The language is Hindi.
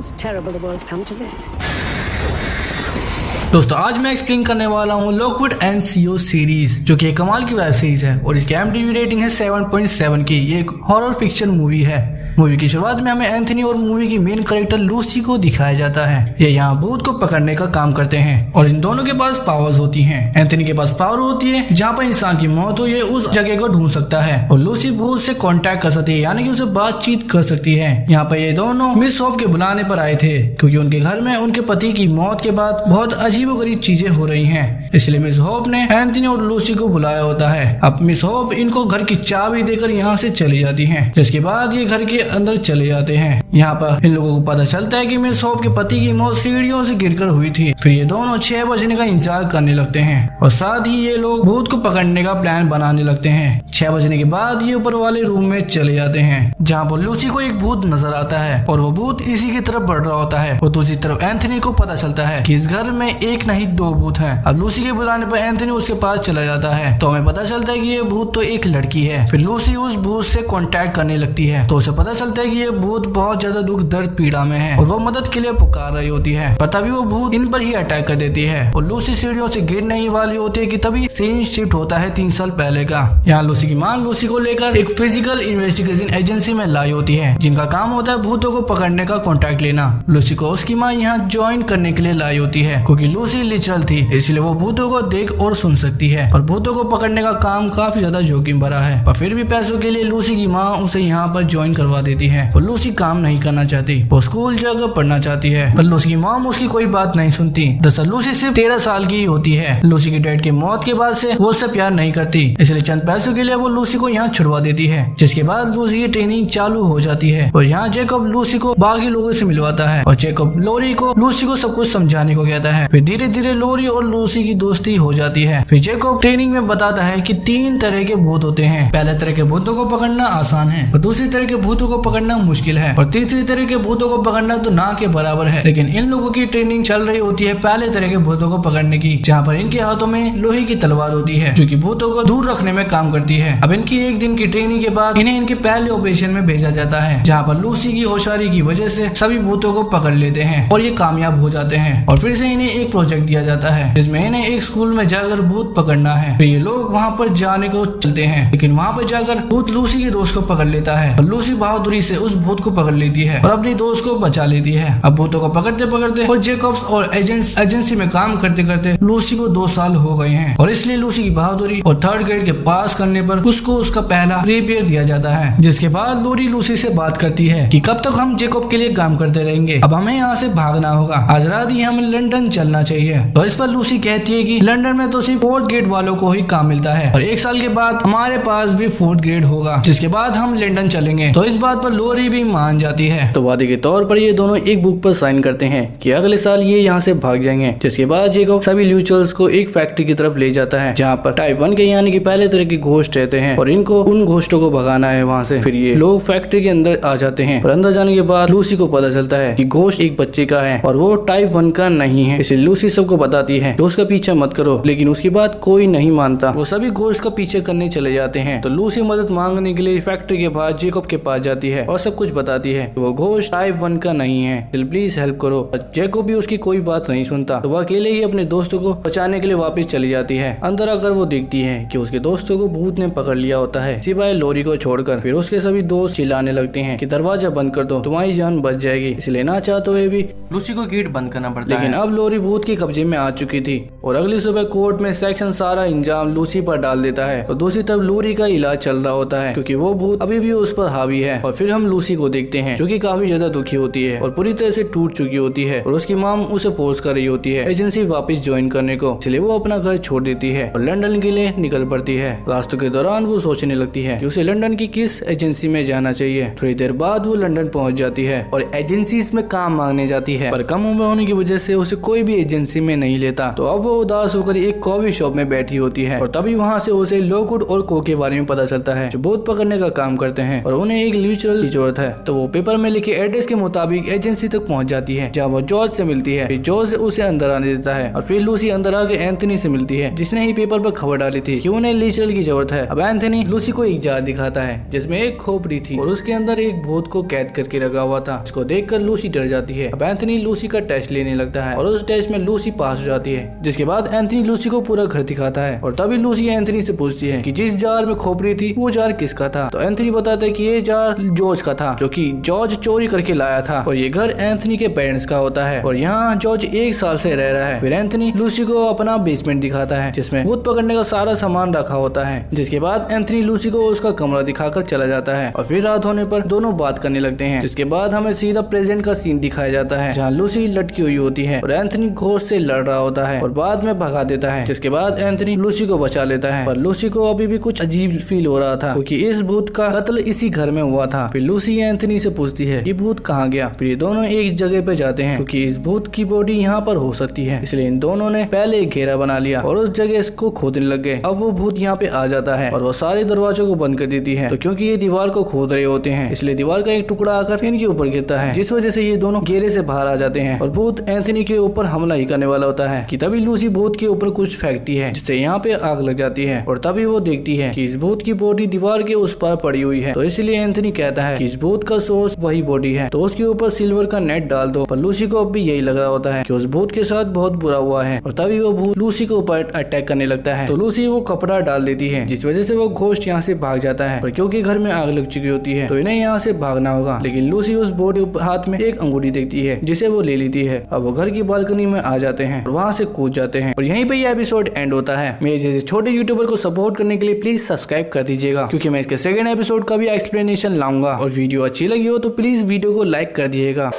It's terrible the world's come to this. दोस्तों आज मैं एक्सप्लेन करने वाला हूँ लॉकवुड एनसीओ सीरीज, जो कि एक कमाल की वेब सीरीज है और इसकी IMDb रेटिंग है 7.7 की। ये एक हॉरर फिक्शन मूवी है। मूवी की शुरुआत में हमें एंथनी और मूवी की मेन कैरेक्टर लूसी को दिखाया जाता है। ये यहाँ भूत को पकड़ने का काम करते हैं और इन दोनों के पास पावर्स होती हैं। एंथनी के पास पावर होती है जहाँ पर इंसान की मौत हो, ये उस जगह को ढूंढ सकता है और लूसी भूत से कांटेक्ट कर सकती है, यानी कि उसे बातचीत कर सकती है। यहाँ पर ये दोनों मिस होप के बुलाने पर आए थे क्योंकि उनके घर में उनके पति की मौत के बाद बहुत अजीबोगरीब चीजें हो रही हैं। इसलिए मिस होप ने एंथनी और लूसी को बुलाया होता है। अब मिस होप इनको घर की चाबी देकर यहाँ से चली जाती हैं, जिसके बाद ये घर के अंदर चले जाते हैं। यहाँ पर इन लोगों को पता चलता है कि मिस होप के पति की मौत सीढ़ियों से गिरकर हुई थी। फिर ये दोनों 6 बजने का इंतजार करने लगते हैं और साथ ही ये लोग भूत को पकड़ने का प्लान बनाने लगते हैं। 6 बजने के बाद ये ऊपर वाले रूम में चले जाते हैं जहाँ पर लूसी को एक भूत नजर आता है और वो भूत इसी की तरफ बढ़ रहा होता है और दूसरी तरफ एंथनी को पता चलता है कि इस घर में एक नहीं 2 भूत हैं। अब लूसी के बुलाने पर एंथनी उसके पास चला जाता है तो हमें पता चलता है कि ये भूत तो एक लड़की है। फिर लूसी उस भूत से कांटेक्ट करने लगती है तो उसे पता चलता है कि ये भूत बहुत ज्यादा दुख दर्द पीड़ा में है और वो मदद के लिए पुकार रही होती है, पर तभी वो भूत इन पर ही अटैक कर देती है और लूसी सीढ़ियों से गिरने ही वाली होती है कि तभी सीन शिफ्ट होता है 3 साल पहले का। यहाँ लूसी की मां लूसी को लेकर एक फिजिकल इन्वेस्टिगेशन एजेंसी में लाई होती है जिनका काम होता है भूतों को पकड़ने का कॉन्ट्रैक्ट लेना। लूसी को उसकी माँ यहाँ ज्वाइन करने के लिए लाई होती है क्योंकि लूसी लिटरल थी, इसलिए वो भूतों को देख और सुन सकती है और भूतों को पकड़ने का काम काफी ज्यादा जोखिम भरा है। पर फिर भी पैसों के लिए लूसी की माँ उसे यहाँ पर ज्वाइन करवा देती है और लूसी काम नहीं करना चाहती, वो स्कूल जाकर पढ़ना चाहती है, पर लूसी की माँ उसकी कोई बात नहीं सुनती। दरअसल लूसी सिर्फ 13 साल की ही होती है। लूसी के डैड की मौत के बाद से वो उससे प्यार नहीं करती, इसलिए चंद पैसों के लिए वो लूसी को यहाँ छुड़वा देती है, जिसके बाद लूसी की ट्रेनिंग चालू हो जाती है और यहाँ जैकब लूसी को बाकी लोगों से मिलवाता है और जैकब लोरी को लूसी को सब कुछ समझाने को कहता है। फिर धीरे धीरे लोरी और लूसी की दोस्ती हो जाती है। फिर जैकब ट्रेनिंग में बताता है कि 3 तरह के भूत होते हैं। पहले तरह के भूतों को पकड़ना आसान है और दूसरी तरह के भूतों को पकड़ना मुश्किल है और तीसरी तरह के भूतों को पकड़ना तो ना के बराबर है। लेकिन इन लोगों की ट्रेनिंग चल रही होती है पहले तरह के भूतों को पकड़ने की, जहाँ पर इनके हाथों में लोहे की तलवार होती है जो कि भूतों को दूर रखने में काम करती है। अब इनकी 1 दिन की ट्रेनिंग के बाद इन्हें इनके पहले ऑपरेशन में भेजा जाता है, जहाँ पर लूसी की होशियारी की वजह से सभी भूतों को पकड़ लेते हैं और ये कामयाब हो जाते हैं। और फिर से इन्हें एक प्रोजेक्ट दिया जाता है जिसमें इन्हें एक स्कूल में जाकर भूत पकड़ना है। फिर ये लोग वहाँ पर जाने को चलते हैं, लेकिन वहाँ पर जाकर भूत लूसी के दोस्त को पकड़ लेता है और लूसी बहादुरी से उस भूत को पकड़ लेती है और अपनी दोस्त को बचा लेती है। अब भूतों को पकड़ते पकड़ते और जैकब्स और एजेंसी में काम करते करते लूसी को 2 साल हो गए हैं और इसलिए लूसी की बहादुरी और 3rd ग्रेड के पास करने पर उसको उसका पहला रिपेयर दिया जाता है। जिसके बाद लोरी लूसी से बात करती है कि कब तक हम जैकब के लिए काम करते रहेंगे, अब हमें यहाँ से भागना होगा, आज रात ही हमें लंदन चलना चाहिए। तो इस पर लूसी कहती है कि लंदन में तो सिर्फ 4th ग्रेड वालों को ही काम मिलता है और 1 साल के बाद हमारे पास भी 4th ग्रेड होगा, जिसके बाद हम लंदन चलेंगे। तो इस बात पर लोरी भी मान जाती है। तो वादे के तौर पर ये दोनों एक बुक पर साइन करते हैं कि अगले साल ये यहाँ से भाग जाएंगे। जिसके बाद जैकब सभी ल्यूचर्स को एक फैक्ट्री की तरफ ले जाता है जहाँ पर टाइप 1 के यानी कि पहले तरह के घोस्ट रहते हैं और इनको उन घोस्टों को भगाना है वहाँ से। फिर ये लोग फैक्ट्री के अंदर आ जाते हैं और अंदर जाने के बाद लूसी को पता चलता है कि घोस्ट एक बच्चे का है और वो टाइप 1 का नहीं है। इसलिए लूसी सबको बताती है कि उसका पीछा मत करो, लेकिन उसकी बात कोई नहीं मानता। वो सभी घोस्ट का पीछे करने चले जाते हैं। तो लूसी मदद मांगने के लिए फैक्ट्री के बाहर जैकब के पास जाती है और सब कुछ बताती है। वो घोस्ट टाइप 1 का नहीं है, प्लीज हेल्प करो। जैकब भी उसकी कोई बात नहीं सुनता तो वो अकेले ही अपने दोस्तों को बचाने के लिए वापस चली जाती है। अंदर आकर वो देखती है कि उसके दोस्तों को भूत ने पकड़ लिया होता है सिवाय लोरी को छोड़कर। फिर उसके सभी दोस्त चिल्लाने लगते हैं कि दरवाजा बंद कर दो, तुम्हारी जान बच जाएगी। इसलिए ना चाहते हुए भी लूसी को गेट बंद करना पड़ता है। लेकिन अब लोरी भूत के कब्जे में आ चुकी थी और अगली सुबह कोर्ट में सेक्शन सारा इंजाम लूसी पर डाल देता है और दूसरी तरफ लोरी का इलाज चल रहा होता है क्योंकि वो भूत अभी भी उस पर हावी है। और फिर हम लूसी को देखते हैं जो कि काफी ज्यादा दुखी होती है और पूरी तरह से टूट चुकी होती है और उसकी माम उसे फोर्स कर रही होती है एजेंसी वापस ज्वाइन करने को। इसलिए वो अपना घर छोड़ देती है और लंदन के लिए निकल पड़ती है। रास्तों के दौरान वो सोचने लगती है कि उसे लंदन की किस एजेंसी में जाना चाहिए। थोड़ी देर बाद वो लंदन पहुंच जाती है और एजेंसीज में काम मांगने जाती है, पर कम उम्र होने की वजह से उसे कोई भी एजेंसी में नहीं लेता। तो अब वो उदास होकर एक कॉफी शॉप में बैठी होती है और तभी वहाँ से उसे लॉकवुड और को के बारे में पता चलता है जो भूत पकड़ने का काम करते हैं और उन्हें एक लिटरल की जरूरत है। तो वो पेपर में लिखे एड्रेस के मुताबिक एजेंसी तक पहुंच जाती है जहाँ वो जॉर्ज से मिलती है। जॉर्ज उसे अंदर आने देता है और फिर लूसी अंदर आके एंथनी से मिलती है जिसने ही पेपर पर खबर डाली थी कि उन्हें लिटरल की जरूरत है। अब एंथनी लूसी को एक जार दिखाता है जिसमें एक खोपड़ी थी और उसके अंदर एक भूत को कैद करके रखा हुआ था। इसको देखकर लूसी डर जाती है। अब एंथनी लूसी का टेस्ट लेने लगता है और उस टेस्ट में लूसी पास हो जाती है, जिसके बाद एंथनी लूसी को पूरा घर दिखाता है और तभी लूसी एंथनी से पूछती है कि जिस जार में खोपड़ी थी वो जार किसका था। तो एंथनी बताता है कि ये जार जॉर्ज का था जो कि जॉर्ज चोरी करके लाया था और ये घर एंथनी के पेरेंट्स का होता है और यहाँ जॉर्ज 1 साल से रह रहा है। फिर एंथनी लूसी को अपना बेसमेंट दिखाता है जिसमें भूत पकड़ने का सारा सामान रखा होता है, जिसके बाद एंथनी लूसी को उसका कमरा दिखाकर चला जाता है और फिर रात होने पर दोनों बात करने लगते हैं। जिसके बाद हमें सीधा प्रेजेंट का सीन दिखाया जाता है जहाँ लूसी लटकी हुई होती है और एंथनी घोस्ट से लड़ रहा होता है और बाद में भगा देता है। जिसके बाद एंथनी लूसी को बचा लेता है पर लूसी को अभी भी कुछ अजीब फील हो रहा था क्योंकि इस भूत का कत्ल इसी घर में हुआ था। फिर लूसी एंथनी से पूछती है कि भूत कहाँ गया। फिर ये दोनों एक जगह पे जाते हैं क्योंकि इस भूत की बॉडी यहाँ पर हो सकती है, इसलिए इन दोनों ने पहले एक घेरा बना लिया और उस जगह इसको खोदने लग गए। अब वो भूत यहाँ पे आ जाता है और वो सारे दरवाजों को बंद कर देती है। तो क्योंकि ये दीवार को खोद रहे होते हैं इसलिए दीवार का एक टुकड़ा आकर इनके ऊपर गिरता है, जिस वजह से ये दोनों घेरे से बाहर आ जाते हैं और भूत एंथनी के ऊपर हमला ही करने वाला होता है कि तभी लूसी भूत के ऊपर कुछ फेंकती है जिससे यहाँ पे आग लग जाती है और तभी वो देखती है कि इस भूत की बॉडी दीवार के उस पार पड़ी हुई है। तो इसलिए एंथनी कहता है कि इस भूत का सोर्स वही बॉडी है तो उसके ऊपर सिल्वर का नेट डाल दो। पर लूसी को अब भी यही लग रहा होता है कि उस भूत के साथ बहुत बुरा हुआ है और तभी वो भूत लूसी के ऊपर अटैक करने लगता है। तो लूसी वो कपड़ा डाल देती है जिस वजह से वो घोस्ट यहाँ से भाग जाता है पर क्योंकि घर में आग लग चुकी होती है तो इन्हें यहाँ से भागना होगा। लेकिन लूसी उस बॉडी हाथ में एक अंगूठी देखती है जिसे वो ले लेती है। अब वो घर की बालकनी में आ जाते हैं और वहाँ से कूद जाते हैं और यहीं पे ये एपिसोड एंड होता है। मेरे जैसे छोटे यूट्यूबर को सपोर्ट करने के लिए प्लीज सब्सक्राइब कर दीजिएगा क्योंकि मैं इसके सेकंड एपिसोड का भी एक्सप्लेनेशन लाऊंगा और वीडियो अच्छी लगी हो तो प्लीज वीडियो को लाइक कर दिएगा।